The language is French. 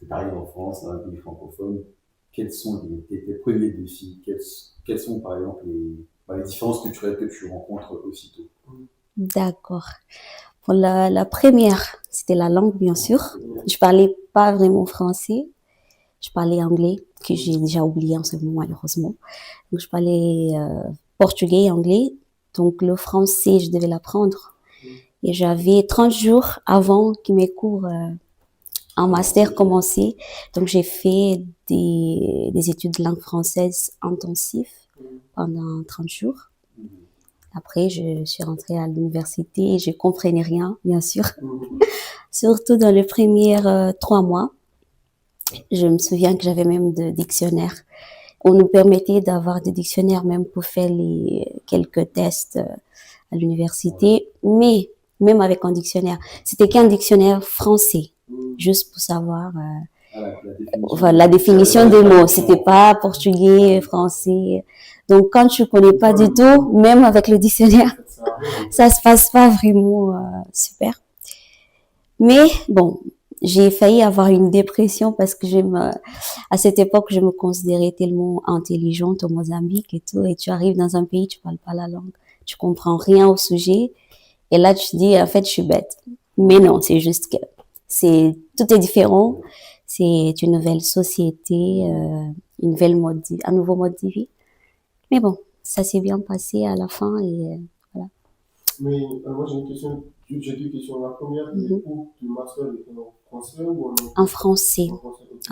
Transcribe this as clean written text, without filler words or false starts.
que tu arrives en France, dans un pays francophone, quels sont tes premiers défis? Quelles sont, par exemple, les différences que tu rencontres aussitôt? D'accord. Pour la première, c'était la langue, bien sûr. Je parlais pas vraiment français. Je parlais anglais, que j'ai déjà oublié en ce moment, malheureusement. Donc, je parlais portugais et anglais. Donc, le français, je devais l'apprendre. Et j'avais 30 jours avant que mes cours en master commençaient. Donc, j'ai fait des études de langue française intensives pendant 30 jours. Après, je suis rentrée à l'université et je comprenais rien, bien sûr. Surtout dans les premiers 3 mois. Je me souviens que j'avais même de dictionnaires. On nous permettait d'avoir des dictionnaires même pour faire quelques tests à l'université. Mais même avec un dictionnaire, c'était qu'un dictionnaire français, juste pour savoir la définition des mots. C'était pas portugais, français. Donc quand tu connais pas du tout, même avec le dictionnaire, ça se passe pas vraiment super. Mais bon, j'ai failli avoir une dépression parce que à cette époque, je me considérais tellement intelligente au Mozambique et tout. Et tu arrives dans un pays, tu parles pas la langue, tu comprends rien au sujet. Et là, tu te dis, en fait, je suis bête. Mais non, c'est juste que tout est différent. C'est une nouvelle société, un nouveau mode de vie. Mais bon, ça s'est bien passé à la fin et voilà. Mais moi j'ai une question, j'ai deux questions. La première, les cours du master étaient en français ou En français. en français?